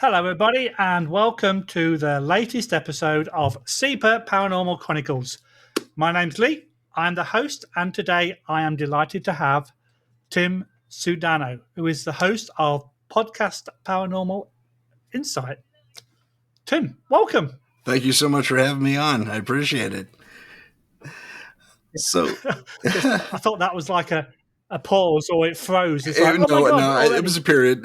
Hello, everybody, and welcome to the latest episode of SEPA Paranormal Chronicles. My name's Lee. I'm the host, and today I am delighted to have Tim Sudano, who is the host of podcast Paranormal Insight. Tim, welcome. Thank you so much for having me on. I appreciate it. So, I thought that was like a pause, or it froze. It's like, it was a period.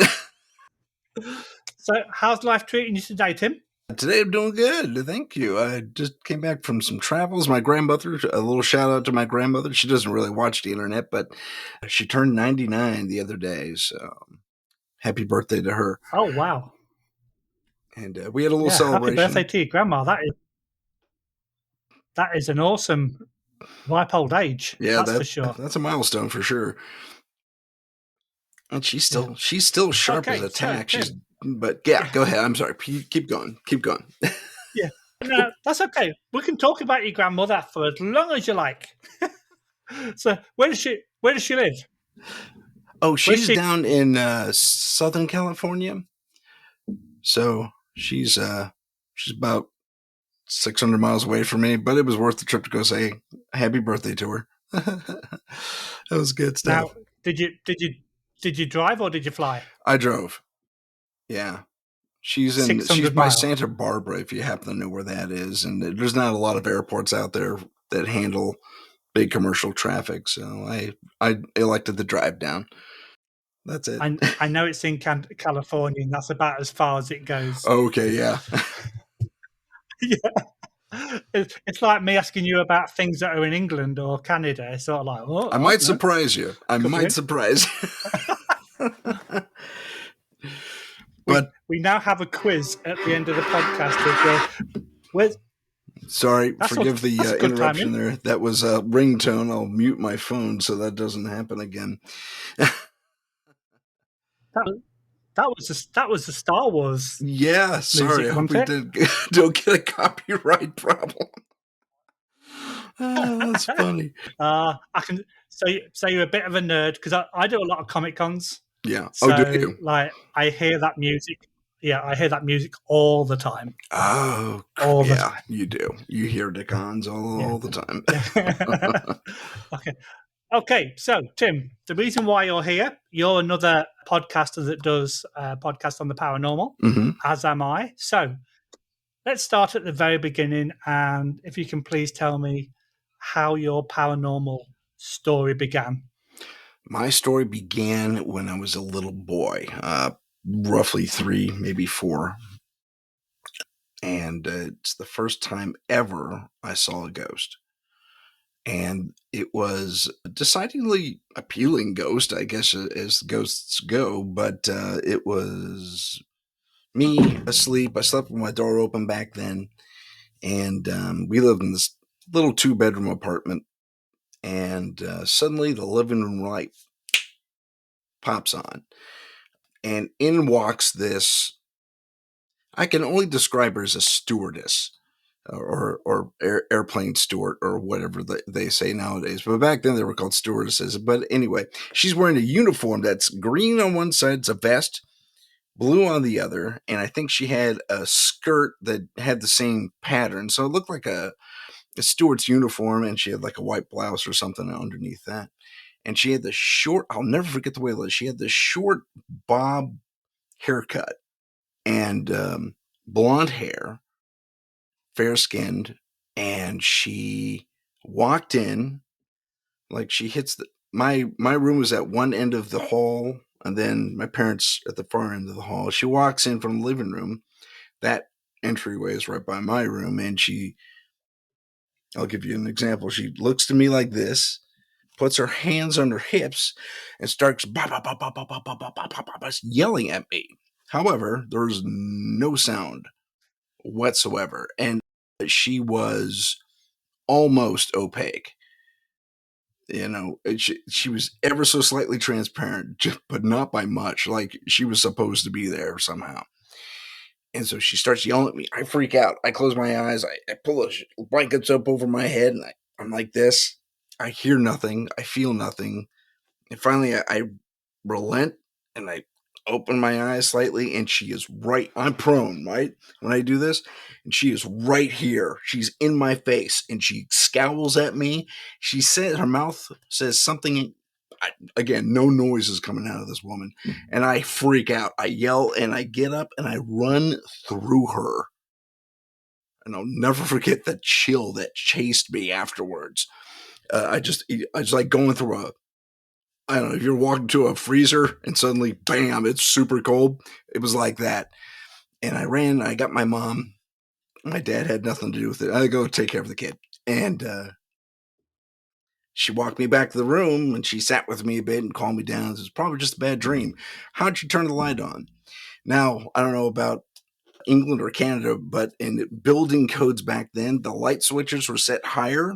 So, how's life treating you today, Tim? Today I'm doing good. Thank you. I just came back from some travels. My grandmother, a little shout out to my grandmother. She doesn't really watch the internet, but she turned 99 the other day. So, happy birthday to her. Oh, wow. And we had a little celebration. Happy birthday to your grandma. That is an awesome ripe old age. Yeah, that's for sure. That's a milestone for sure. And she's still sharp as a tack. But yeah, go ahead. I'm sorry. Keep going. Yeah, no, that's okay. We can talk about your grandmother for as long as you like. So, where does she live? Oh, she's down in Southern California. So she's about 600 miles away from me, but it was worth the trip to go say happy birthday to her. That was good stuff. Now, did you drive or did you fly? I drove. Yeah. She's by Santa Barbara, if you happen to know where that is. And there's not a lot of airports out there that handle big commercial traffic. So I elected the drive down. That's it. I know it's in California, and that's about as far as it goes. Okay, yeah. Yeah. It's like me asking you about things that are in England or Canada. It's sort of like, oh, I might surprise you. But we now have a quiz at the end of the podcast. Sorry, forgive the interruption there. That was a ringtone. I'll mute my phone so that doesn't happen again. That was the Star Wars. Yeah, sorry. I hope we don't get a copyright problem. Oh, that's funny. I can say you're a bit of a nerd because I do a lot of Comic Cons. Yeah. So, do you? Like, I hear that music. Yeah, I hear that music all the time. Oh, all the time. You do. You hear the cons all the time. Okay. So, Tim, the reason why you're here, you're another podcaster that does podcasts on the paranormal, as am I. So, let's start at the very beginning, and if you can please tell me how your paranormal story began. My story began when I was a little boy, roughly 3, maybe 4. And it's the first time ever I saw a ghost. And it was a decidedly appealing ghost, I guess, as ghosts go. But it was me asleep. I slept with my door open back then. And we lived in this little 2-bedroom apartment. And suddenly the living room light pops on. And in walks this, I can only describe her as a stewardess or airplane steward or whatever they say nowadays. But back then they were called stewardesses. But anyway, she's wearing a uniform that's green on one side, it's a vest, blue on the other. And I think she had a skirt that had the same pattern. So it looked like a steward's uniform, and she had like a white blouse or something underneath that. And she had the short, I'll never forget the way it was. She had the short bob haircut and blonde hair, fair-skinned, and she walked in like she hits my room was at one end of the hall, and then my parents at the far end of the hall. She walks in from the living room. That entryway is right by my room, and I'll give you an example. She looks to me like this, puts her hands on her hips, and starts yelling at me. However, there's no sound whatsoever, and she was almost opaque. You know, she was ever so slightly transparent, but not by much, like she was supposed to be there somehow. And so she starts yelling at me. I freak out. I close my eyes. I pull the blankets up over my head, and I'm like this. I hear nothing. I feel nothing. And finally, I relent, and I open my eyes slightly, and she is right. I'm prone, right? When I do this, and she is right here. She's in my face, and she scowls at me. She says, her mouth says something. Again, no noise is coming out of this woman, and I freak out. I yell, and I get up, and I run through her. And I'll never forget the chill that chased me afterwards. I just like going through I don't know, if you're walking to a freezer and suddenly, bam, it's super cold. It was like that. And I ran, I got my mom. My dad had nothing to do with it. I go take care of the kid. And she walked me back to the room and she sat with me a bit and calmed me down. It was probably just a bad dream. How'd you turn the light on? Now, I don't know about England or Canada, but in building codes back then, the light switches were set higher.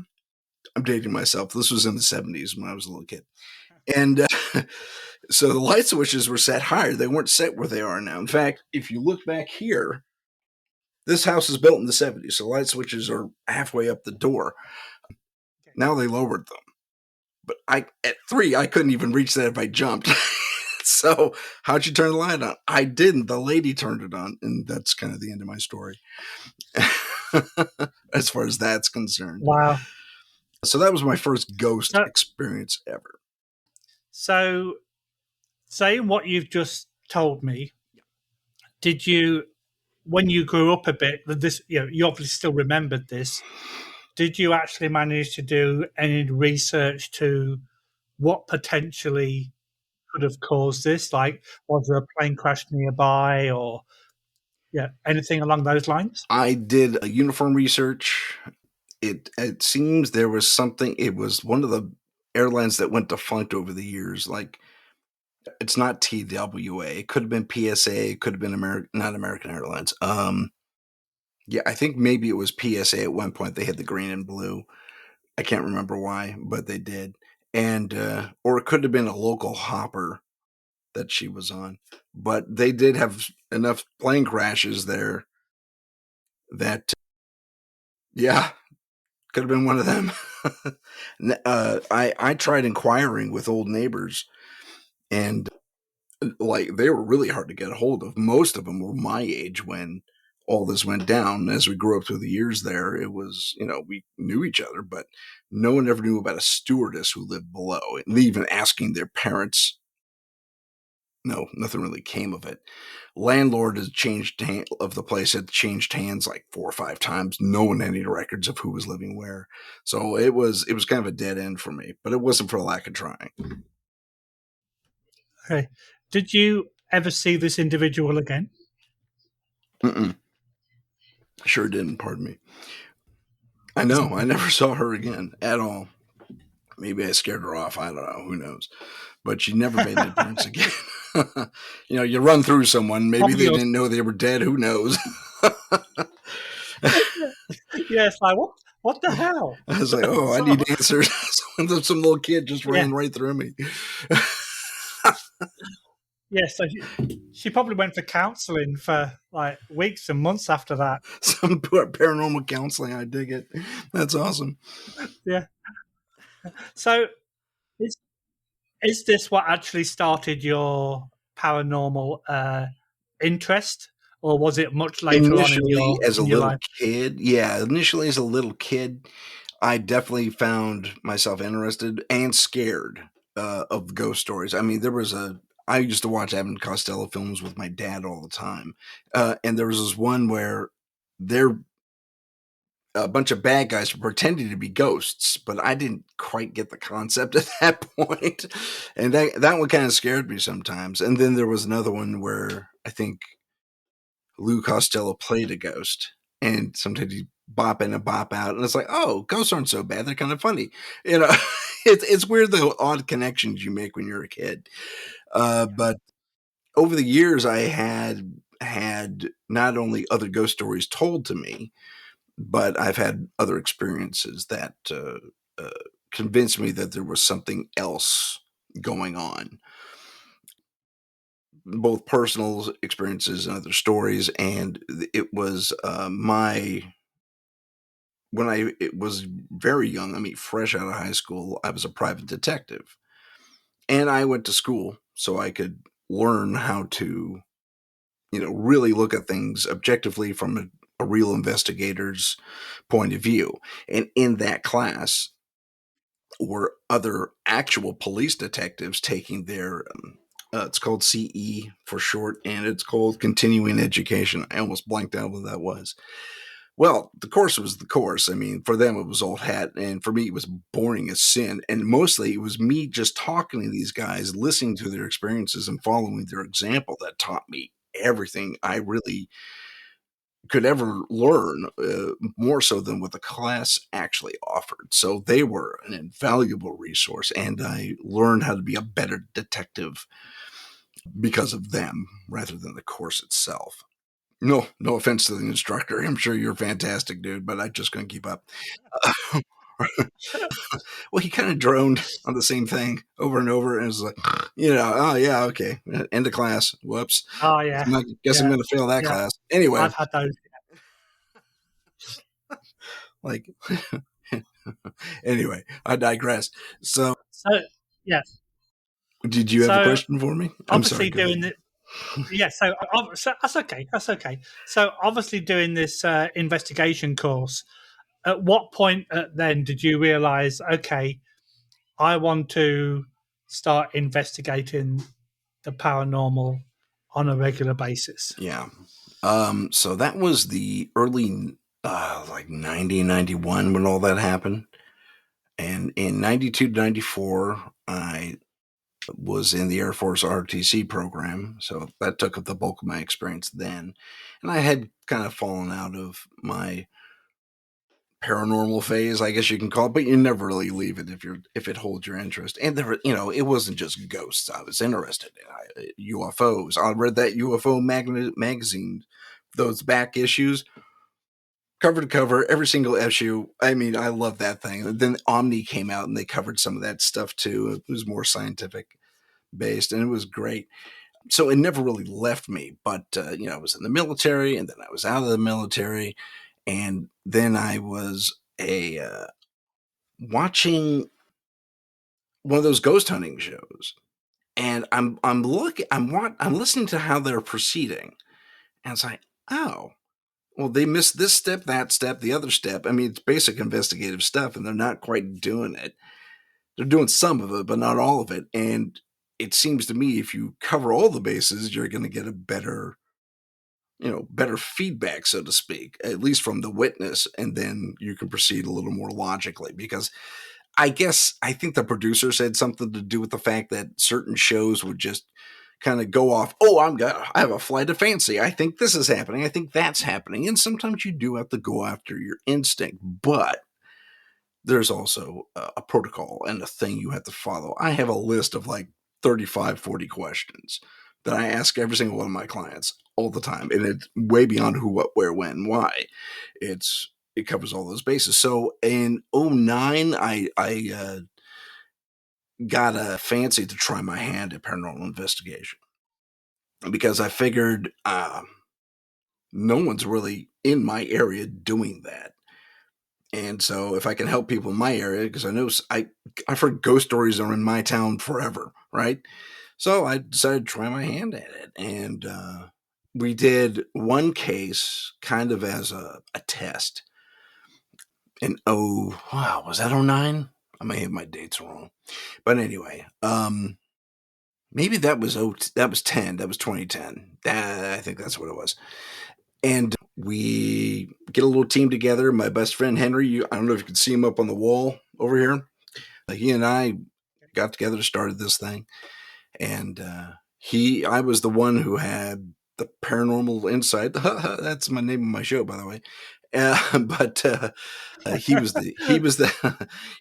I'm dating myself. This was in the 70s when I was a little kid. And so the light switches were set higher. They weren't set where they are now. In fact, if you look back here, this house is built in the 70s. So light switches are halfway up the door. Now they lowered them. But at 3, I couldn't even reach that if I jumped. So how'd you turn the light on? I didn't. The lady turned it on. And that's kind of the end of my story. As far as that's concerned. Wow. So that was my first ghost experience ever. So, saying what you've just told me, did you, when you grew up a bit, this, you obviously still remembered this, did you actually manage to do any research to what potentially could have caused this? Like, was there a plane crash nearby or anything along those lines? I did a uniform research. It seems there was something. It was one of the airlines that went defunct over the years. Like, it's not TWA. It could have been PSA. It could have been not American Airlines. Yeah, I think maybe it was PSA at one point. They had the green and blue. I can't remember why, but they did. And or it could have been a local hopper that she was on. But they did have enough plane crashes there that, yeah, could have been one of them. I tried inquiring with old neighbors, and like they were really hard to get a hold of. Most of them were my age when all this went down. As we grew up through the years there, it was, we knew each other, but no one ever knew about a stewardess who lived below. And even asking their parents, no, nothing really came of it. Landlord has changed of the place had changed hands like 4 or 5 times. No one had any records of who was living where. So it was kind of a dead end for me, but it wasn't for lack of trying. Okay. Did you ever see this individual again? Mm-mm. Sure didn't, pardon me. I know. I never saw her again at all. Maybe I scared her off. I don't know. Who knows? But she never made an appearance again. You run through someone. Maybe they didn't know they were dead. Who knows? Yes, like what the hell? I was like, oh, I need answers. Some little kid just ran right through me. Yes, so she probably went for counselling for like weeks and months after that. Some paranormal counseling. I dig it. That's awesome. Yeah. So is this what actually started your paranormal interest, or was it much later initially, on as a in your little life? kid? Yeah, initially as a little kid, I definitely found myself interested and scared of ghost stories. I mean, I used to watch Abbott and Costello films with my dad all the time. And there was this one where a bunch of bad guys were pretending to be ghosts, but I didn't quite get the concept at that point. And that one kind of scared me sometimes. And then there was another one where I think Lou Costello played a ghost, and sometimes he'd bop in and bop out, and it's like, oh, ghosts aren't so bad; they're kind of funny. It's weird the odd connections you make when you're a kid. But over the years, I had not only other ghost stories told to me, but I've had other experiences that convinced me that there was something else going on. Both personal experiences and other stories, and it was when I was very young. I mean, fresh out of high school, I was a private detective, and I went to school so I could learn how to, really look at things objectively from a real investigator's point of view. And in that class were other actual police detectives taking their, it's called CE for short, and it's called continuing education. I almost blanked out what that was. Well, the course was the course. I mean, for them, it was old hat. And for me, it was boring as sin. And mostly it was me just talking to these guys, listening to their experiences and following their example that taught me everything I really could ever learn, more so than what the class actually offered. So they were an invaluable resource. And I learned how to be a better detective because of them rather than the course itself. No offense to the instructor. I'm sure you're a fantastic dude, but I just couldn't keep up. Well, he kind of droned on the same thing over and over, and it was like, oh yeah, okay, end of class. Whoops. Oh yeah, Guess I'm yeah, going to fail that yeah. class anyway. I've had those. Like, anyway, I digress. So, So yeah, did you have a so question for me? I'm sorry. obviously Go ahead. doing it. Yeah, so that's okay. That's okay. So obviously doing this investigation course. At what point then did you realise? Okay, I want to start investigating the paranormal on a regular basis. Yeah. So that was the early, like 90, 91 when all that happened. And in 92 to 94, I was in the Air Force ROTC program. So that took up the bulk of my experience then. And I had kind of fallen out of my paranormal phase, I guess you can call it, but you never really leave it if it holds your interest. And there, it wasn't just ghosts I was interested in. UFOs. I read that UFO magazine, those back issues, cover to cover, every single issue. I mean, I love that thing. Then Omni came out and they covered some of that stuff too. It was more scientific based and it was great. So it never really left me. But, I was in the military and then I was out of the military. And then I was watching one of those ghost hunting shows. And I'm listening to how they're proceeding. And it's like, oh, well, they missed this step, that step, the other step. I mean, it's basic investigative stuff, and they're not quite doing it. They're doing some of it, but not all of it. And it seems to me if you cover all the bases, you're going to get a better feedback, so to speak, at least from the witness. And then you can proceed a little more logically because I think the producer said something to do with the fact that certain shows would just kind of go off. Oh, I have a flight of fancy. I think this is happening. I think that's happening. And sometimes you do have to go after your instinct, but there's also a protocol and a thing you have to follow. I have a list of like 35, 40 questions that I ask every single one of my clients all the time. And it's way beyond who, what, where, when, why. It covers all those bases. So in '09, I got a fancy to try my hand at paranormal investigation because I figured no one's really in my area doing that. And so if I can help people in my area, because I know I've heard ghost stories are in my town forever, right? So I decided to try my hand at it. And we did one case kind of as a test. And wow, was that '09? I may have my dates wrong. But anyway, maybe that was 10. That was 2010. I think that's what it was. And we get a little team together. My best friend Henry, I don't know if you can see him up on the wall over here. He and I got together, started this thing, and I was the one who had the Paranormal Insight. That's my name of my show, by the way. But he was the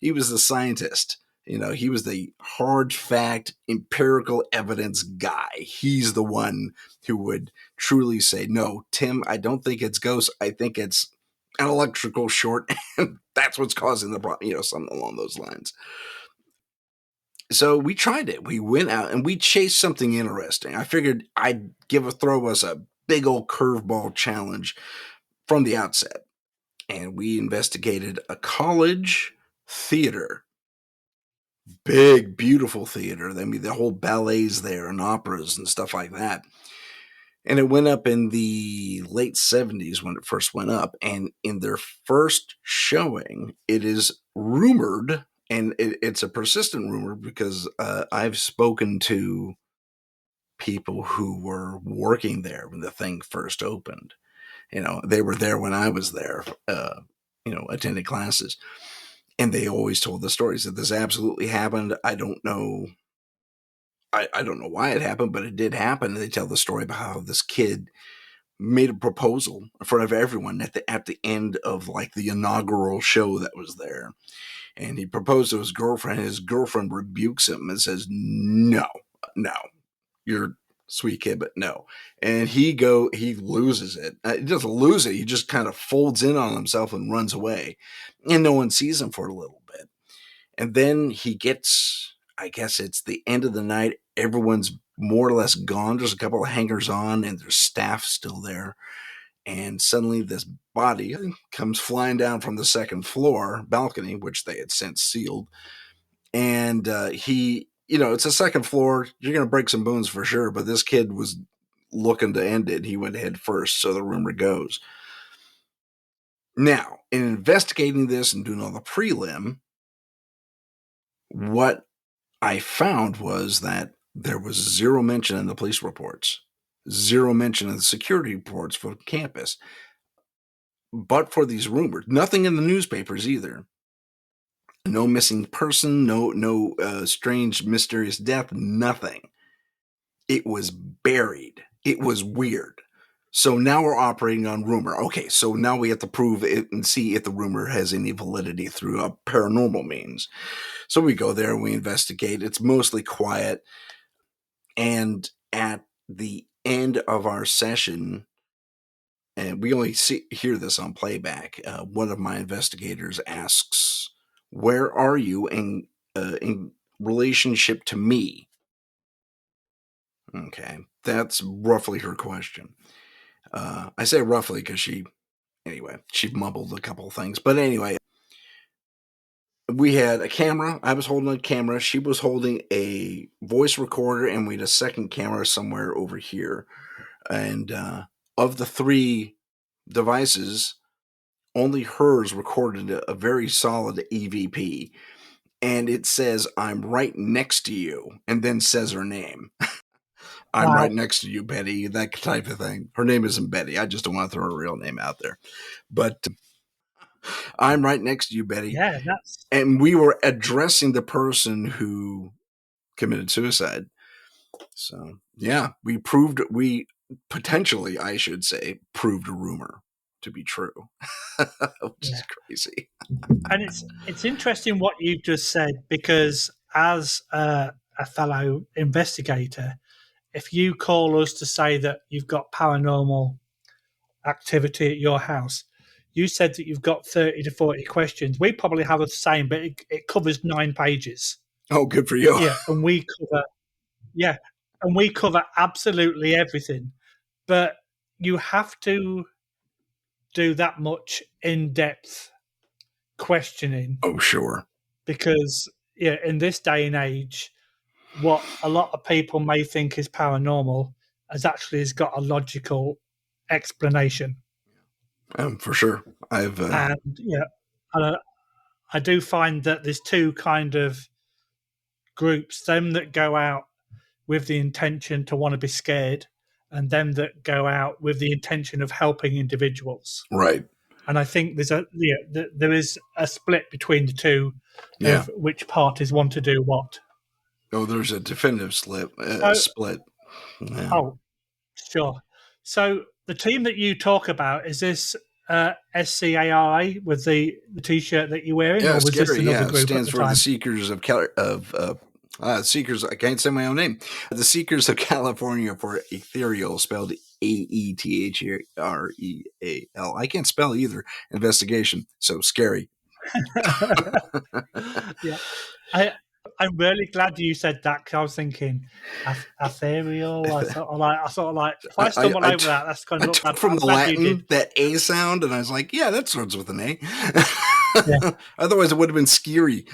he was the scientist. He was the hard fact, empirical evidence guy. He's the one who would truly say, "No, Tim, I don't think it's ghosts. I think it's an electrical short, and that's what's causing the problem." Something along those lines. So we tried it. We went out and we chased something interesting. I figured I'd throw us a big old curveball challenge from the outset. And we investigated a college theater. big, beautiful theater. I mean, the whole ballets there and operas and stuff like that. And it went up in the late 70s when it first went up. And in their first showing, it is rumored, and it's a persistent rumor because I've spoken to people who were working there when the thing first opened. They were there when I was there, attending classes. And they always told the stories that this absolutely happened. I don't know. I don't know why it happened, but it did happen. And they tell the story about how this kid made a proposal in front of everyone at the end of like the inaugural show that was there. And he proposed to his girlfriend. His girlfriend rebukes him and says, no, you're sweet kid, but no. And he loses it. He doesn't lose it. He just kind of folds in on himself and runs away. And no one sees him for a little bit. And then he gets, I guess it's the end of the night. Everyone's more or less gone. There's a couple of hangers on and there's staff still there. And suddenly this body comes flying down from the second floor balcony, which they had since sealed. And it's a second floor. You're going to break some bones for sure. But this kid was looking to end it. He went head first. So the rumor goes. Now, in investigating this and doing all the prelim, what I found was that there was zero mention in the police reports, zero mention in the security reports for campus. But for these rumors, nothing in the newspapers either. No missing person, no strange, mysterious death, nothing. It was buried. It was weird. So now we're operating on rumor. Okay, so now we have to prove it and see if the rumor has any validity through a paranormal means. So we go there and we investigate. It's mostly quiet. And at the end of our session, and we only hear this on playback, one of my investigators asks, where are you in relationship to me? Okay, that's roughly her question. I say roughly because she mumbled a couple of things. But anyway, we had a camera. I was holding a camera. She was holding a voice recorder, and we had a second camera somewhere over here. And of the three devices, only hers recorded a very solid EVP. And it says, I'm right next to you, and then says her name. I'm right next to you, Betty, that type of thing. Her name isn't Betty. I just don't want to throw her real name out there. But I'm right next to you, Betty. Yeah, and we were addressing the person who committed suicide. So, yeah, we potentially, I should say, proved a rumor to be true, which is crazy. And it's interesting what you've just said, because as a fellow investigator, if you call us to say that you've got paranormal activity at your house, you said that you've got 30 to 40 questions. We probably have the same, but it covers 9 pages. Oh, good for you. Yeah, and we cover absolutely everything. But you have to do that much in-depth questioning. Oh, sure. Because in this day and age, what a lot of people may think is paranormal has got a logical explanation. For sure. I do find that there's two kind of groups: them that go out with the intention to want to be scared, and them that go out with the intention of helping individuals. Right. And I think there is a split between the two of which parties want to do what. Oh, there's a definitive split. Yeah. Oh, sure. So the team that you talk about, is this S.C.A.R.I with the T-shirt that you're wearing? Yeah, or was S.C.A.R.I, this another group? It stands for the Seekers Seekers. I can't say my own name. The Seekers of California for Aethereal, spelled Aethereal. I can't spell either. Investigation. So scary. Yeah. I'm really glad you said that, because I was thinking ethereal. I sort of like if I stumble over that, that's kind of took from the Latin that A sound, and I was like, yeah, that starts with an A. Yeah. Otherwise, it would have been scary.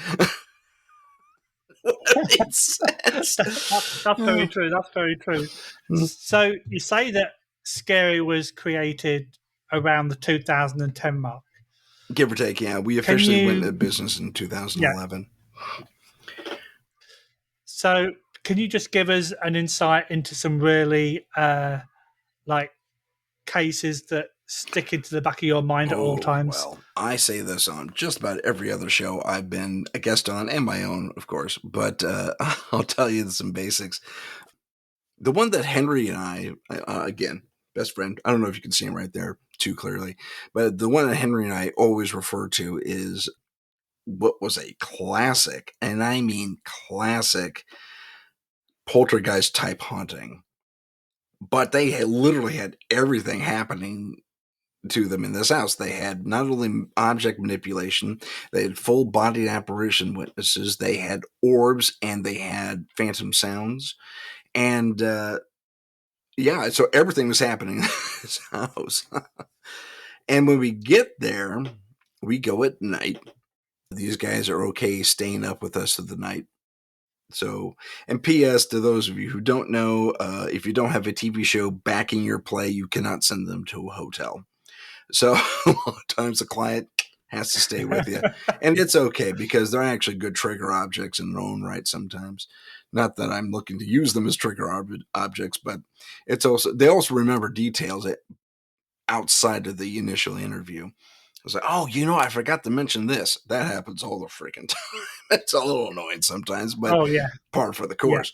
what it says. That's very true. That's very true. So you say that S.C.A.R.I was created around the 2010 mark. Give or take, yeah. We Can officially went into you, business in yeah. 2011. So can you just give us an insight into some really like cases that stick into the back of your mind at all Oh, times? well, I say this on just about every other show I've been a guest on, and my own, of course, but I'll tell you some basics. The one that Henry and I, again, best friend, I don't know if you can see him right there too clearly, but the one that Henry and I always refer to is what was a classic, and I mean classic, poltergeist type haunting. But they had literally had everything happening to them in this house. They had not only object manipulation, they had full bodied apparition witnesses, they had orbs, and they had phantom sounds. And yeah, so everything was happening in this house. And when we get there, we go at night. These guys are okay staying up with us for the night. So, and P.S. to those of you who don't know, if you don't have a TV show backing your play, you cannot send them to a hotel. So a lot of times the client has to stay with you. And it's okay because they're actually good trigger objects in their own right sometimes. Not that I'm looking to use them as trigger objects, but it's also, they also remember details outside of the initial interview. I was like, oh, I forgot to mention this. That happens all the freaking time. It's a little annoying sometimes, but Oh yeah, par for the yeah. course.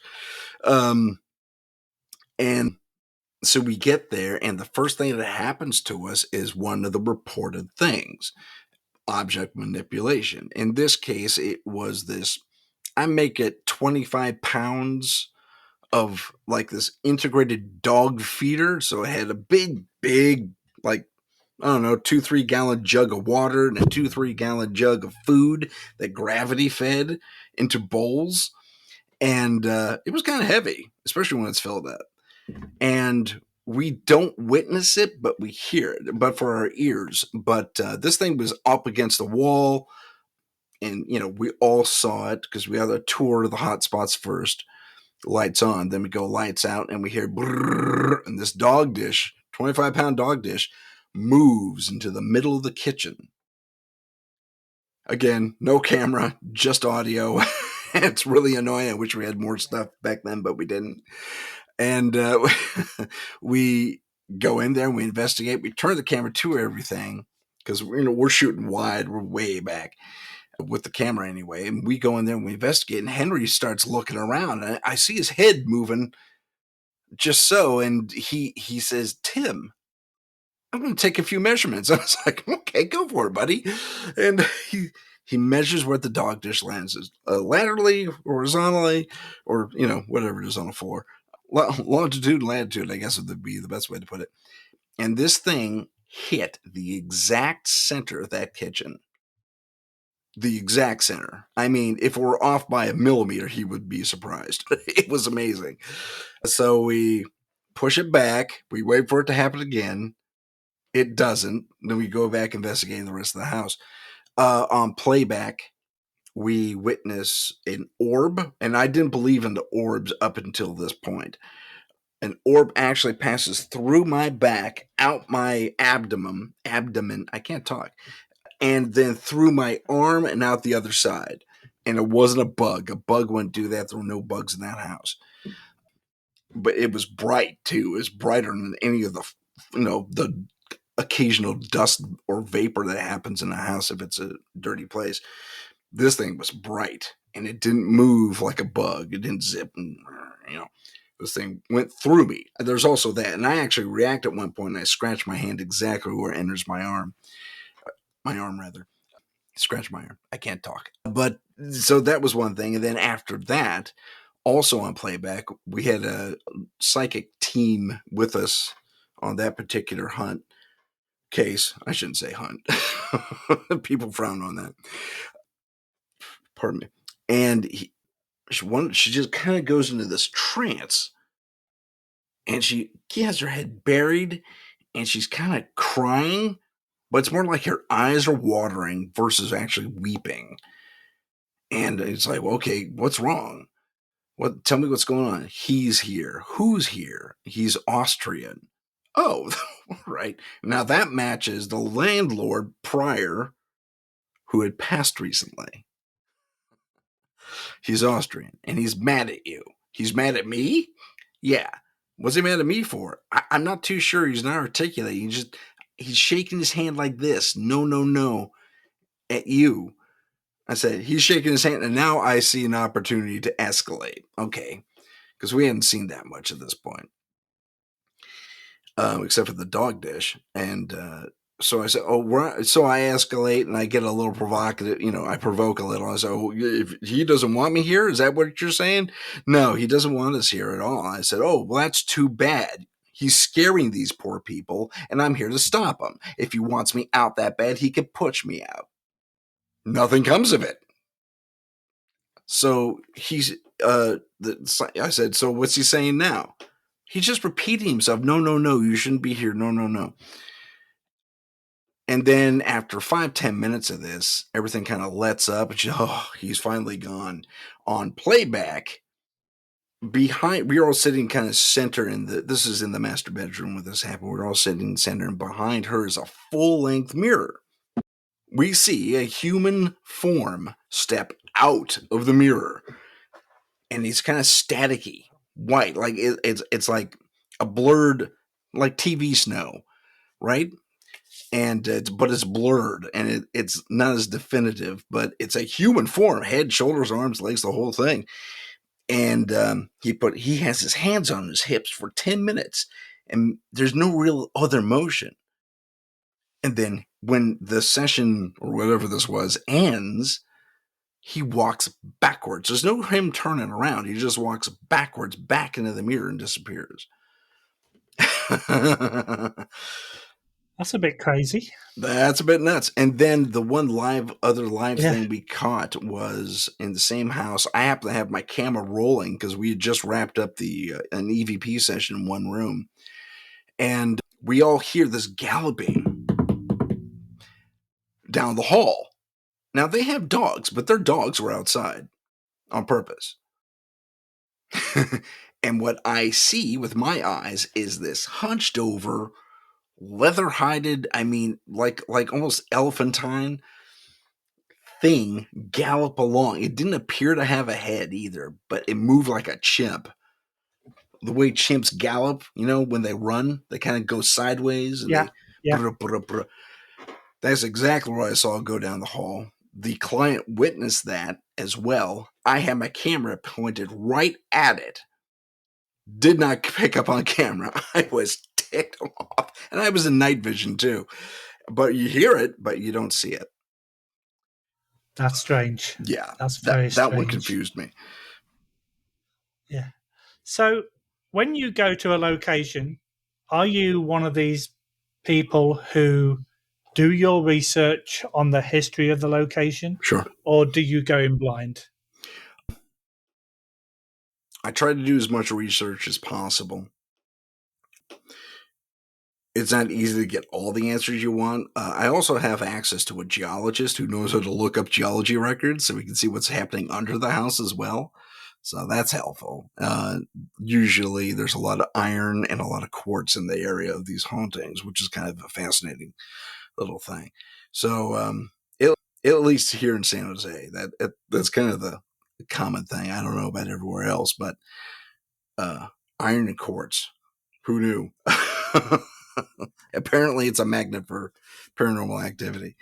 And so we get there, and the first thing that happens to us is one of the reported things, object manipulation. In this case, it was this, I make it 25 pounds of like this integrated dog feeder. So it had a big, like, I don't know, 2-3 gallon jug of water and a 2-3 gallon jug of food that gravity fed into bowls. And it was kind of heavy, especially when it's filled up. And we don't witness it, but we hear it, but for our ears. But this thing was up against the wall, and we all saw it because we had a tour of the hot spots first. Lights on, then we go lights out, and we hear brrr, and this dog dish, 25-pound dog dish, moves into the middle of the kitchen. Again, no camera, just audio. It's really annoying. I wish we had more stuff back then, but we didn't. And we go in there and we investigate. We turn the camera to everything because we're shooting wide. We're way back with the camera anyway. And we go in there and we investigate. And Henry starts looking around, and I see his head moving just so. And he says, "Tim, I'm going to take a few measurements." I was like, "Okay, go for it, buddy." And he measures where the dog dish lands, laterally, horizontally, or whatever it is on the floor. Longitude, latitude, I guess would be the best way to put it. And this thing hit the exact center of that kitchen. The exact center. I mean, if we're off by a millimeter, he would be surprised. It was amazing. So we push it back. We wait for it to happen again. It doesn't. Then we go back investigating the rest of the house. On playback, we witness an orb, and I didn't believe in the orbs up until this point. An orb actually passes through my back, out my abdomen, I can't talk, and then through my arm and out the other side. And it wasn't a bug. A bug wouldn't do that. There were no bugs in that house. But it was bright too. It was brighter than any of the occasional dust or vapor that happens in a house if it's a dirty place. This thing was bright, and it didn't move like a bug. It didn't zip, and this thing went through me. There's also that, and I actually react at one point, and I scratch my hand exactly where it enters my arm. My arm, rather. Scratch my arm. I can't talk. But so that was one thing, and then after that, also on playback, we had a psychic team with us on that particular hunt case. I shouldn't say hunt. People frown on that. Pardon me. And she just kind of goes into this trance, and she has her head buried, and she's kind of crying, but it's more like her eyes are watering versus actually weeping. And it's like, well, okay, what's wrong? What? Tell me what's going on. He's here. Who's here? He's Austrian. Oh, right. Now that matches the landlord prior who had passed recently. He's Austrian and he's mad at you. He's mad at me? Yeah. What's he mad at me for? I'm not too sure. He's not articulating. He's shaking his hand like this. No, no, no. At you. I said, he's shaking his hand, and now I see an opportunity to escalate. Okay. Because we hadn't seen that much at this point. Except for the dog dish. And so I said, so I escalate and I get a little provocative, I provoke a little. I said, oh, if he doesn't want me here, is that what you're saying? No, he doesn't want us here at all. I said, oh, well, that's too bad. He's scaring these poor people, and I'm here to stop him. If he wants me out that bad, he could push me out. Nothing comes of it. So I said, so what's he saying now? He's just repeating himself. No, no, no, you shouldn't be here. No, no, no. And then after 5-10 minutes of this, everything kind of lets up. He's finally gone. On playback, behind, we were all sitting kind of center this is in the master bedroom where this happened. We're all sitting center, and behind her is a full-length mirror. We see a human form step out of the mirror, and he's kind of staticky, white, like it's like a blurred, like TV snow, right? And but it's blurred, and it's not as definitive, but it's a human form: head, shoulders, arms, legs, the whole thing. And he has his hands on his hips for 10 minutes, and there's no real other motion. And then when the session or whatever this was ends, he walks backwards. There's no him turning around. He just walks backwards back into the mirror and disappears. That's a bit crazy. That's a bit nuts. And then the one other live thing we caught was in the same house. I happen to have my camera rolling because we had just wrapped up an EVP session in one room. And we all hear this galloping down the hall. Now, they have dogs, but their dogs were outside on purpose. And what I see with my eyes is this hunched over, leather-hided, like almost elephantine thing gallop along. It didn't appear to have a head either, but it moved like a chimp. The way chimps gallop, when they run, they kind of go sideways. And brr. That's exactly what I saw go down the hall. The client witnessed that as well. I had my camera pointed right at it. Did not pick up on camera. I was ticked off. And I was in night vision too. But you hear it, but you don't see it. That's strange. Yeah. That's very strange. That one confused me. Yeah. So when you go to a location, are you one of these people who do your research on the history of the location? Sure. Or do you go in blind? I try to do as much research as possible. It's not easy to get all the answers you want. I also have access to a geologist who knows how to look up geology records so we can see what's happening under the house as well. So that's helpful. Usually there's a lot of iron and a lot of quartz in the area of these hauntings, which is kind of a fascinating little thing. So at least here in San Jose, that's kind of the common thing. I don't know about everywhere else, but iron and quartz. Who knew? Apparently it's a magnet for paranormal activity.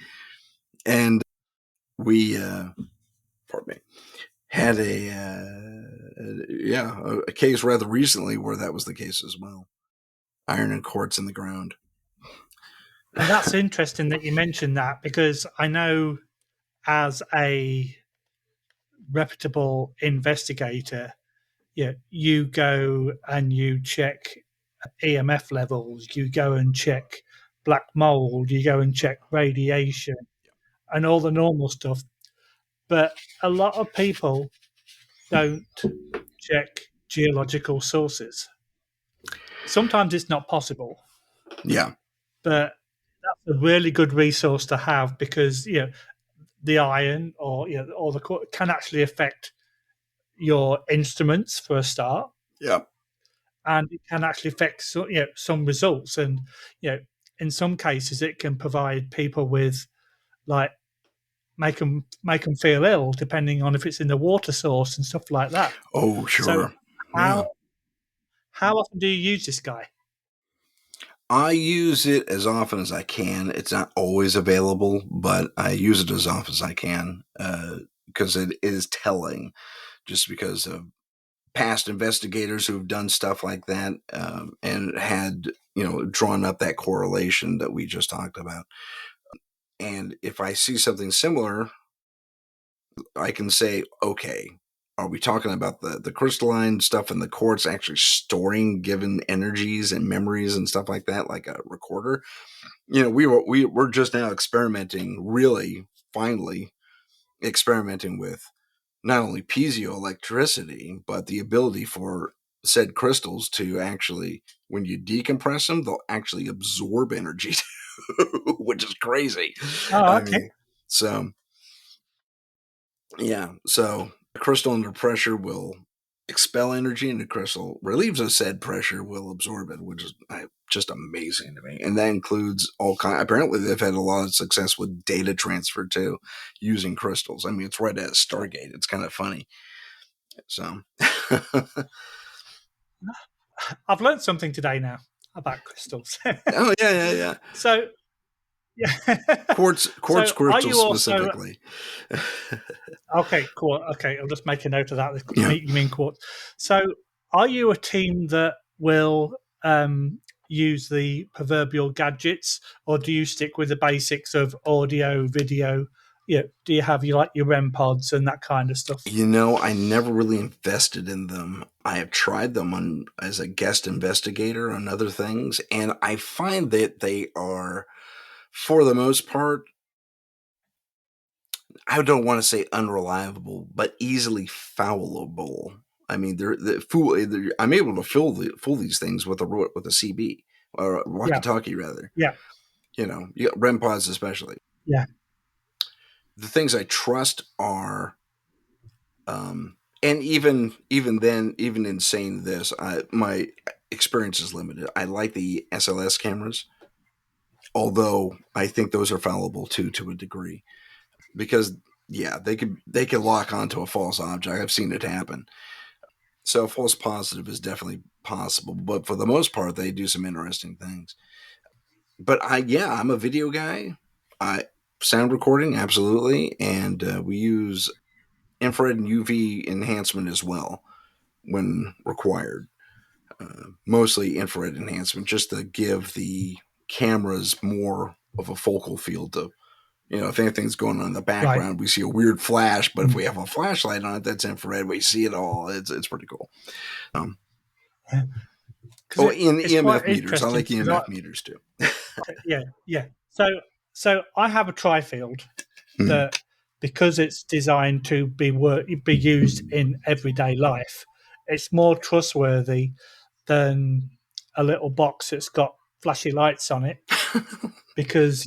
And we had a case rather recently where that was the case as well. Iron and quartz in the ground. And that's interesting that you mentioned that, because I know as a reputable investigator, you go and you check EMF levels, you go and check black mold, you go and check radiation and all the normal stuff. But a lot of people don't check geological sources. Sometimes it's not possible. Yeah. But that's a really good resource to have, because the iron or the can actually affect your instruments for a start. Yeah. And it can actually affect some results, and in some cases it can provide people with like make them feel ill depending on if it's in the water source and stuff like that. Oh, sure. So Yeah. how often do you use this guy? I use it as often as I can. It's not always available, but I use it as often as I can because it is telling, just because of past investigators who've done stuff like that and had, drawn up that correlation that we just talked about. And if I see something similar, I can say, okay, are we talking about the crystalline stuff in the quartz actually storing given energies and memories and stuff like that, like a recorder? We're just now experimenting, really, finally experimenting with not only piezoelectricity, but the ability for said crystals to actually, when you decompress them, they'll actually absorb energy too, which is crazy. Oh, I okay. mean, so yeah, so a crystal under pressure will expel energy, and the crystal relieves of said pressure will absorb it, which is just amazing to me. And that includes all kind. Apparently, they've had a lot of success with data transfer too, using crystals. I mean, it's right at Stargate. It's kind of funny. So, I've learned something today now about crystals. oh yeah. So yeah. Quartz So are crystals you also specifically. okay? Cool. Okay, I'll just make a note of that. Yeah. You mean quartz? So are you a team that will use the proverbial gadgets, or do you stick with the basics of audio, video? Do you have your REM pods and that kind of stuff? I never really invested in them. I have tried them as a guest investigator on other things, and I find that they are, for the most part, I don't want to say unreliable, but easily foulable. I mean, I'm able to fool these things with a CB or a walkie-talkie, rather. Yeah. You got REM pods especially. Yeah. The things I trust are, and even then, even in saying this, my experience is limited. I like the SLS cameras, although I think those are fallible too, to a degree, because they could lock onto a false object. I've seen it happen. So a false positive is definitely possible, but for the most part, they do some interesting things. But I'm a video guy. Sound recording, absolutely, and we use infrared and UV enhancement as well when required. Mostly infrared enhancement, just to give the cameras more of a focal field to, if anything's going on in the background, Right. we see a weird flash, but if we have a flashlight on it that's infrared, we see it all. It's pretty cool. In EMF meters. I like EMF meters too. Yeah. So I have a tri-field that, because it's designed to be used in everyday life, it's more trustworthy than a little box that's got flashy lights on it, because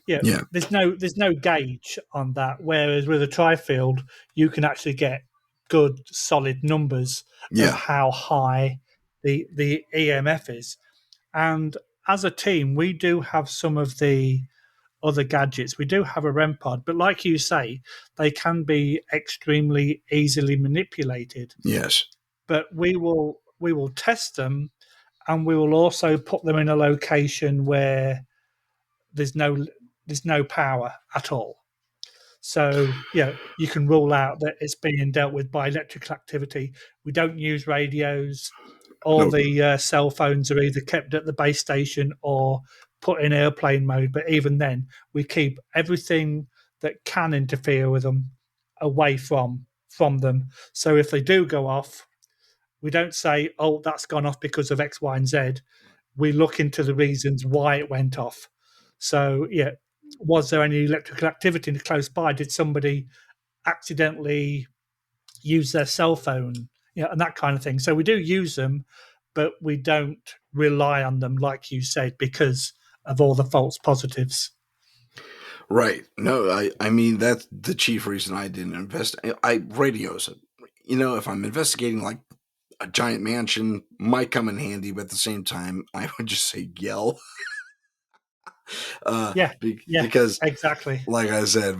there's no gauge on that. Whereas with a tri-field, you can actually get good solid numbers of how high the EMF is. And as a team, we do have some of the other gadgets. We do have a REM pod, but like you say, they can be extremely easily manipulated. Yes. But we will test them, and we will also put them in a location where there's no power at all. So you can rule out that it's being dealt with by electrical activity. We don't use radios. All the cell phones are either kept at the base station or put in airplane mode. But even then, we keep everything that can interfere with them away from them. So if they do go off, we don't say, "Oh, that's gone off because of X, Y, and Z." We look into the reasons why it went off. So was there any electrical activity close by? Did somebody accidentally use their cell phone? And that kind of thing. So we do use them, but we don't rely on them, like you said, because of all the false positives. Right. No, I mean, that's the chief reason I didn't invest. Radios, if I'm investigating like a giant mansion, might come in handy, but at the same time, I would just say yell. Yeah, yeah, Because exactly. like I said,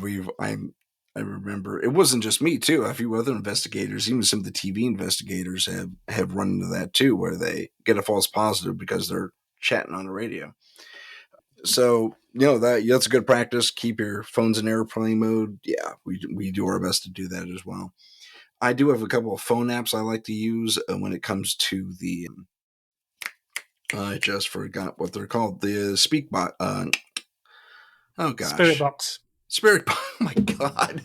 I remember it wasn't just me too. A few other investigators, even some of the TV investigators have run into that too, where they get a false positive because they're chatting on the radio. So that's a good practice. Keep your phones in airplane mode. Yeah, we do our best to do that as well. I do have a couple of phone apps I like to use when it comes to the. I just forgot what they're called. The speak bot. Oh Spirit gosh, box. Spirit. Oh my god.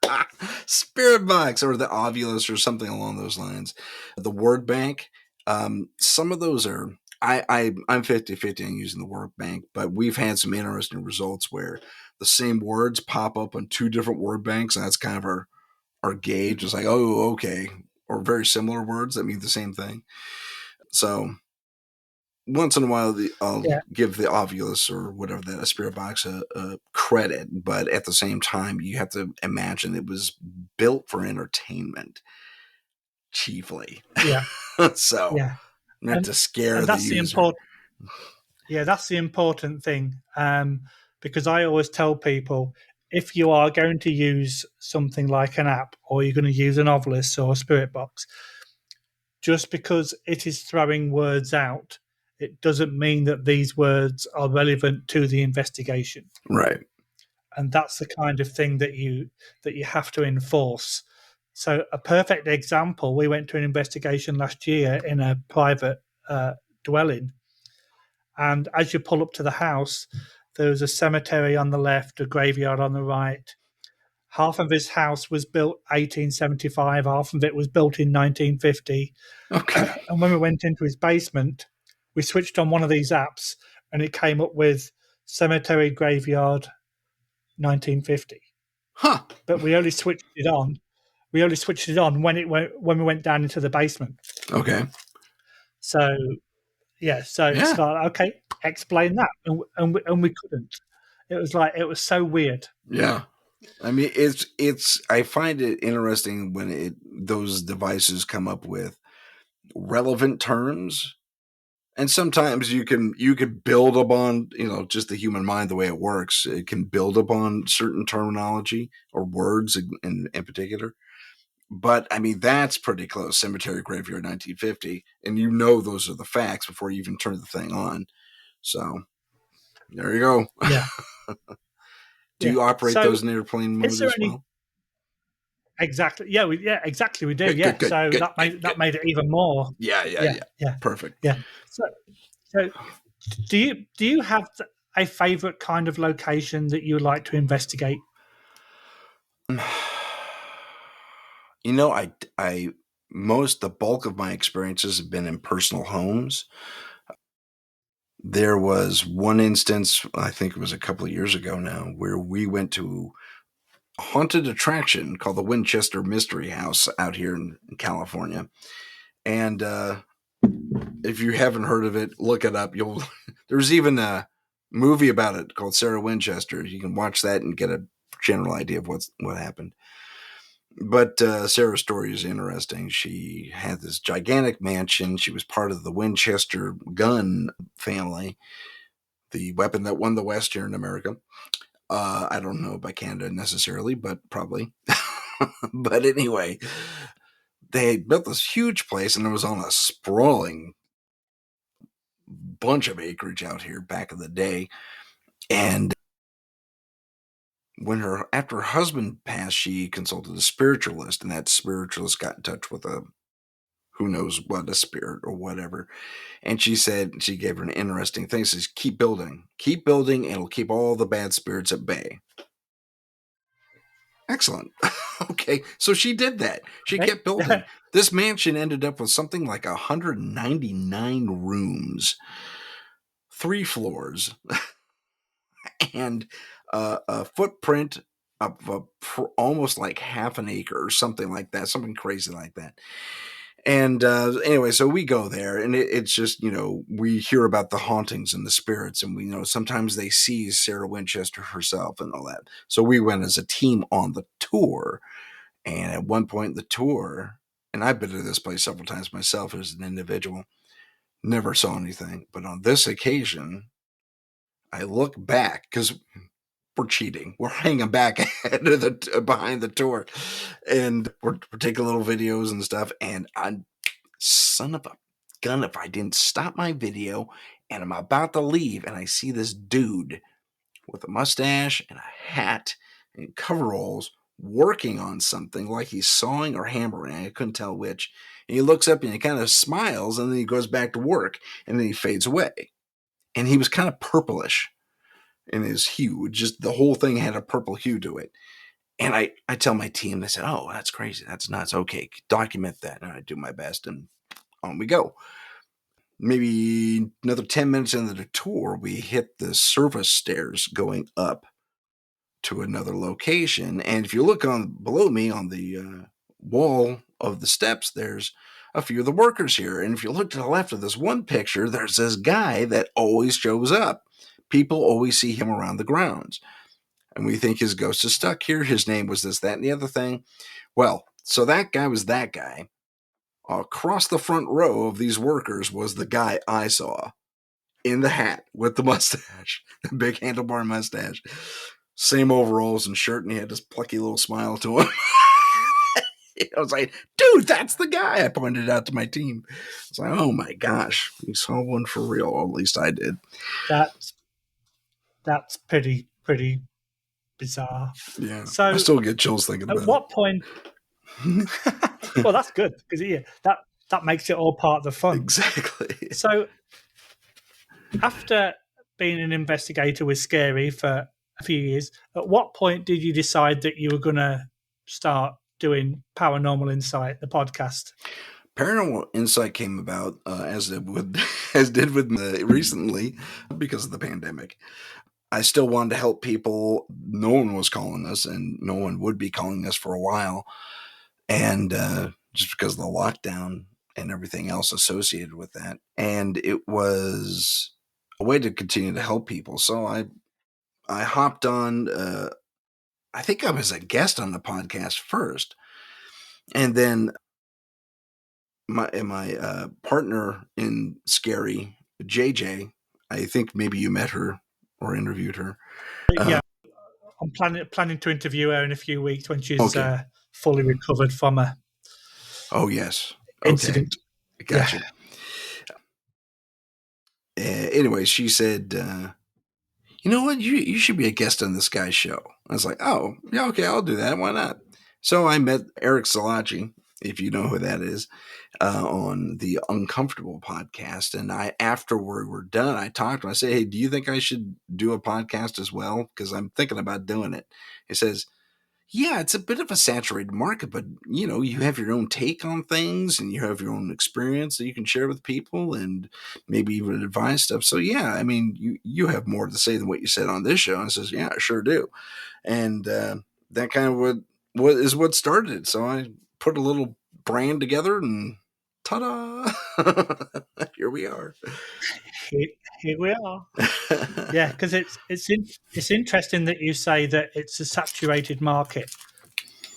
Yeah, Spirit box or the Ovulus or something along those lines. The word bank. Some of those are I'm 50-50 on using the word bank, but we've had some interesting results where the same words pop up on two different word banks, and that's kind of our gauge. It's like, oh, okay, or very similar words that mean the same thing. So once in a while, I'll yeah, give the Ovulus or whatever that a spirit box a credit, but at the same time, you have to imagine it was built for entertainment chiefly. yeah, So yeah. not And to scare and the that's the user. important. Yeah, that's the important thing. Because I always tell people, if you are going to use something like an app, or you're going to use an Ovilus or a Spirit Box, just because it is throwing words out, it doesn't mean that these words are relevant to the investigation. Right. And that's the kind of thing that you have to enforce. So a perfect example: we went to an investigation last year in a private dwelling, and as you pull up to the house, there was a cemetery on the left, a graveyard on the right. Half of his house was built 1875, half of it was built in 1950. Okay. And when we went into his basement, we switched on one of these apps, and it came up with cemetery graveyard 1950. Huh. But we only switched it on. We only switched it on when we went down into the basement. Okay. So yeah, so it's Yeah. like, okay, explain that, and we couldn't. It was so weird. Yeah. I mean, it's. I find it interesting when those devices come up with relevant terms, and sometimes you can build upon just the human mind, the way it works. It can build upon certain terminology or words in particular. But I mean, that's pretty close. Cemetery graveyard 1950, and those are the facts before you even turn the thing on. So there you go. Yeah, Do yeah. you operate So those in airplane is mode there as any well? exactly? Yeah, exactly. We do. Good, Yeah. good, good, So good, that good, made good. that made it even more. Yeah, yeah, Yeah, yeah. yeah, Perfect. yeah. So do you have a favorite kind of location that you would like to investigate? I the bulk of my experiences have been in personal homes. There was one instance, I think it was a couple of years ago now, where we went to a haunted attraction called the Winchester Mystery House out here in California. And if you haven't heard of it, look it up. There's even a movie about it called Sarah Winchester. You can watch that and get a general idea of what happened. But Sarah's story is interesting. She had this gigantic mansion. She was part of the Winchester gun family, the weapon that won the West here in America. I don't know about Canada necessarily, but probably. But anyway, they built this huge place, and it was on a sprawling bunch of acreage out here back in the day. And after her husband passed, she consulted a spiritualist, and that spiritualist got in touch with a who knows what, a spirit or whatever. And she gave her an interesting thing. She says, keep building, and it'll keep all the bad spirits at bay. Excellent. Okay, so she did that. She Okay. kept building. This mansion ended up with something like 199 rooms, 3 floors, and a footprint of almost like half an acre or something like that, something crazy like that. And anyway, so we go there, and it's just, we hear about the hauntings and the spirits, and we know sometimes they see Sarah Winchester herself and all that. So we went as a team on the tour, and at one point in the tour, and I've been to this place several times myself as an individual, never saw anything. But on this occasion, I look back because we're cheating. We're hanging back ahead of behind the tour, and we're taking little videos and stuff. And I'm son of a gun if I didn't stop my video, and I'm about to leave, and I see this dude with a mustache and a hat and coveralls working on something like he's sawing or hammering. I couldn't tell which. And he looks up and he kind of smiles, and then he goes back to work, and then he fades away. And he was kind of purplish in his hue. Just the whole thing had a purple hue to it. And I tell my team, they said, "Oh, that's crazy. That's nuts. Okay, document that." And I do my best, and on we go. Maybe another 10 minutes into the tour, we hit the service stairs going up to another location. And if you look on below me on the wall of the steps, there's a few of the workers here. And if you look to the left of this one picture, there's this guy that always shows up. People always see him around the grounds. And we think his ghost is stuck here. His name was this, that, and the other thing. Well, so that guy was that guy. Across the front row of these workers was the guy I saw in the hat with the mustache, the big handlebar mustache, same overalls and shirt, and he had this plucky little smile to him. I was like, "Dude, that's the guy." I pointed it out to my team. It's like, "Oh my gosh, we saw one for real." Or at least I did. That's pretty bizarre. Yeah. So I still get chills thinking about it. At what point? Well, that's good because that makes it all part of the fun. Exactly. So after being an investigator with S.C.A.R.I for a few years, at what point did you decide that you were going to start doing Paranormal Insight, the podcast? Paranormal Insight came about as did with me recently because of the pandemic. I still wanted to help people. No one was calling us, and no one would be calling us for a while. And just because of the lockdown and everything else associated with that. And it was a way to continue to help people. So I hopped on, I think I was a guest on the podcast first. And then my partner in S.C.A.R.I, JJ, I think maybe you met her or interviewed her. Yeah, I'm planning to interview her in a few weeks when she's fully recovered from a incident. Gotcha. Anyway, she said, "You know what? You should be a guest on this guy's show." I was like, "Oh, yeah, okay, I'll do that. Why not?" So I met Eric Salachi, if you know who that is, on the Uncomfortable podcast. And after we were done, I talked to him. I said, "Hey, do you think I should do a podcast as well? Because I'm thinking about doing it." He says, "Yeah, it's a bit of a saturated market, but you have your own take on things, and you have your own experience that you can share with people, and maybe even advise stuff. So yeah, I mean, you have more to say than what you said on this show." And I says, "Yeah, I sure do." And that kind of what started it. So I put a little brand together, and ta-da! Here we are. Here we are. Yeah, because it's interesting that you say that it's a saturated market.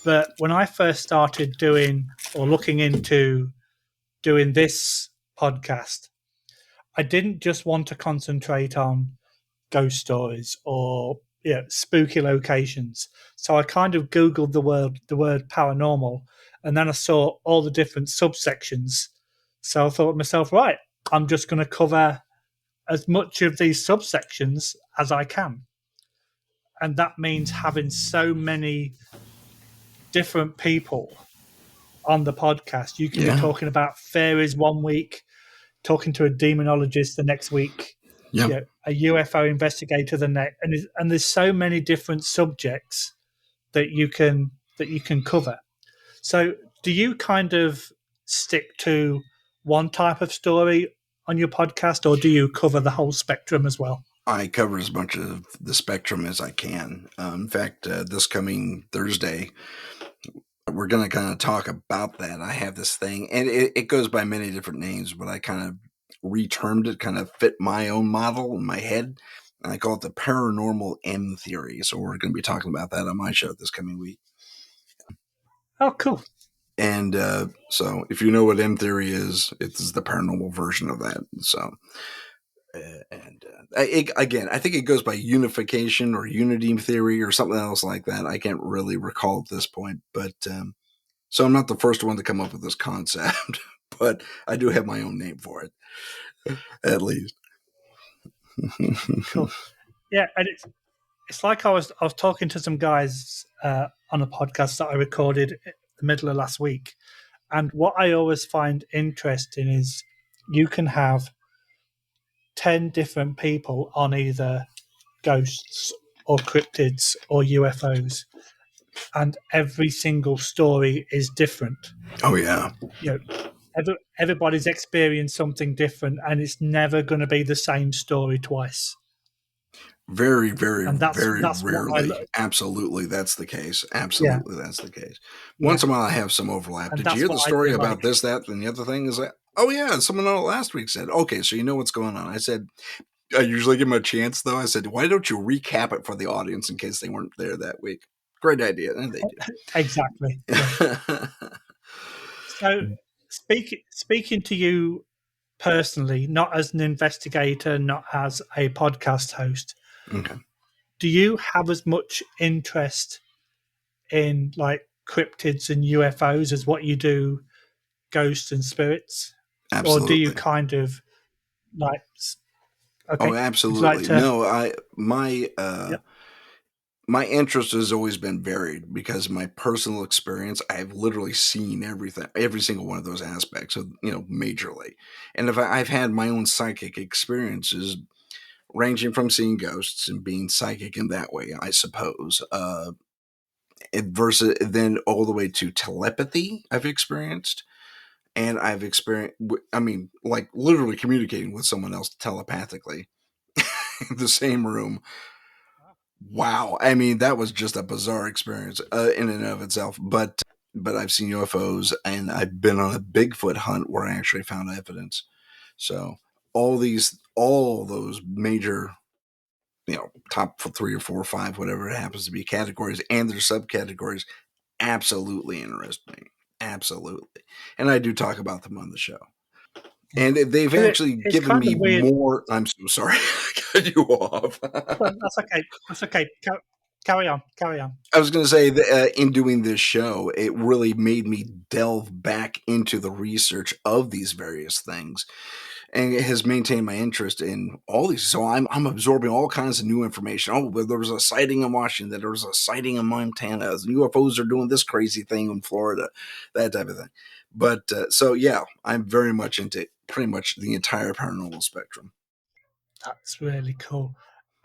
But when I first started doing or looking into doing this podcast, I didn't just want to concentrate on ghost stories or spooky locations. So I kind of Googled the word paranormal, and then I saw all the different subsections. So I thought to myself, right, I'm just going to cover as much of these subsections as I can. And that means having so many different people on the podcast. You can be talking about fairies one week, talking to a demonologist the next week, a UFO investigator the next, and there's so many different subjects that you can cover. So do you kind of stick to one type of story on your podcast, or do you cover the whole spectrum as well? I cover as much of the spectrum as I can. In fact, this coming Thursday, we're going to kind of talk about that. I have this thing, and it goes by many different names, but I kind of retermed it, kind of fit my own model in my head. And I call it the Paranormal M theory. So we're going to be talking about that on my show this coming week. Oh, cool. And so if you know what M theory is, it's the paranormal version of that. So, again, I think it goes by unification or unity theory or something else like that. I can't really recall at this point, but so I'm not the first one to come up with this concept, but I do have my own name for it, at least. Cool. Yeah, and it's like I was talking to some guys on a podcast that I recorded in the middle of last week, and what I always find interesting is you can have 10 different people on either ghosts or cryptids or UFOs, and every single story is different. Oh, yeah. You know, everybody's experienced something different, and it's never going to be the same story twice. Very, very, And that's very what I rarely. Absolutely, that's the case. yeah, Absolutely, that's the case. yeah, Once in a while, I have some overlap. and Did you that's hear what the I story do about like. this, that, and the other thing? Is that, oh, yeah, someone last week said, okay, so you know what's going on. I said, I usually give them a chance, though. I said, why don't you recap it for the audience in case they weren't there that week? Great idea. And they Exactly. Yeah. do. So, speaking to you personally, not as an investigator, not as a podcast host, Okay. do you have as much interest in like cryptids and UFOs as what you do ghosts and spirits? Or do you Absolutely. kind of like, Oh, okay, would you like absolutely. to? No, Yep. my interest has always been varied because my personal experience, I've literally seen everything, every single one of those aspects of, majorly. And I've had my own psychic experiences ranging from seeing ghosts and being psychic in that way, I suppose, versus then all the way to telepathy I've experienced. And I've experienced, I mean, like literally communicating with someone else telepathically in the same room. Wow. I mean, that was just a bizarre experience in and of itself. But I've seen UFOs and I've been on a Bigfoot hunt where I actually found evidence. So all those major, top 3 or 4 or 5, whatever it happens to be, categories and their subcategories absolutely interest me. Absolutely. And I do talk about them on the show. And they've actually It's given kind of me weird. more. I'm so sorry. I cut you off. That's okay. That's okay. Carry on. Carry on. I was going to say that in doing this show, it really made me delve back into the research of these various things, and it has maintained my interest in all these. So I'm absorbing all kinds of new information. Oh, well, there was a sighting in Washington. There was a sighting in Montana. UFOs are doing this crazy thing in Florida, that type of thing. But so yeah, I'm very much into pretty much the entire paranormal spectrum. That's really cool.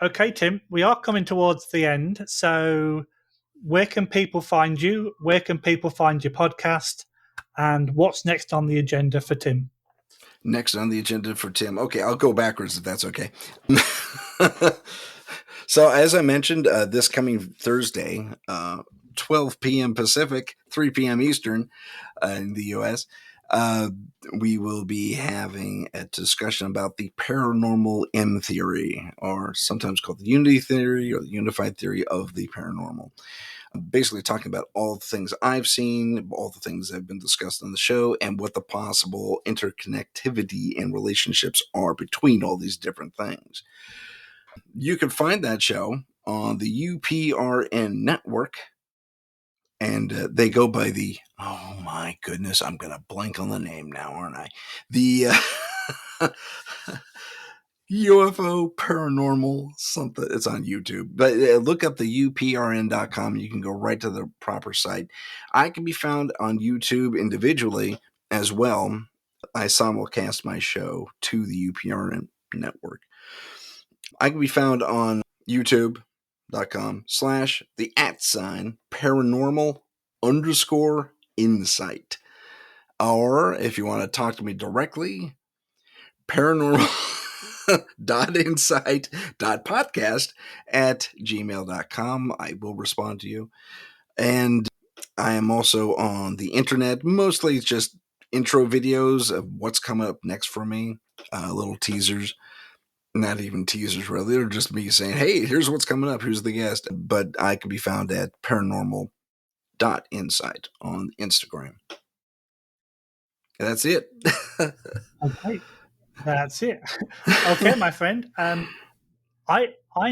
Okay, Tim, we are coming towards the end. So, where can people find you? Where can people find your podcast? And what's next on the agenda for Tim? Next on the agenda for Tim. Okay, I'll go backwards if that's okay. So, as I mentioned, this coming Thursday, 12 p.m. Pacific, 3 p.m. Eastern in the U.S., uh, we will be having a discussion about the paranormal M theory, or sometimes called the unity theory or the unified theory of the paranormal. Basically talking about all the things I've seen, all the things that have been discussed on the show, and what the possible interconnectivity and relationships are between all these different things. You can find that show on the UPRN Network, and they go by the, oh my goodness, I'm going to blank on the name now, aren't I? The UFO paranormal something. It's on YouTube, but look up the uprn.com. You can go right to the proper site. I can be found on YouTube individually as well. I simulcast my show to the UPRN network. I can be found on youtube.com/the @paranormal_insight. Or if you want to talk to me directly, paranormal.insight.podcast@gmail.com. I will respond to you. And I am also on the internet. Mostly it's just intro videos of what's coming up next for me. Little teasers. Not even teasers, really. They're just me saying, hey, here's what's coming up. Here's the guest. But I can be found at paranormal.insight on Instagram. That's it. Okay, that's it. Okay, my friend. I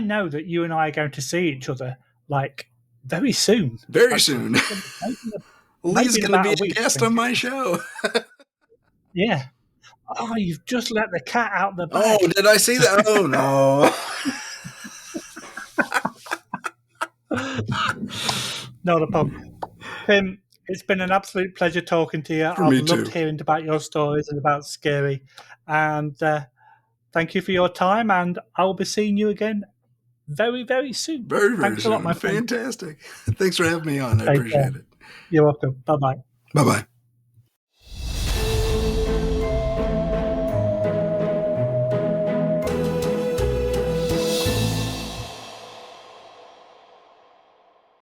know that you and I are going to see each other like very soon. Very hopefully. soon. Maybe Lee's in going to about be a a week. guest on my show. Yeah. Oh, you've just let the cat out the bag. Oh, did I see that? Oh, no. Not a problem. Tim, it's been an absolute pleasure talking to you. I've loved hearing about your stories and about S.C.A.R.I. And thank you for your time. And I'll be seeing you again very, very soon. Very, very Thanks soon. a lot, my friend. Fantastic. Thanks for having me on. I Take appreciate care. it. You're welcome. Bye-bye. Bye-bye.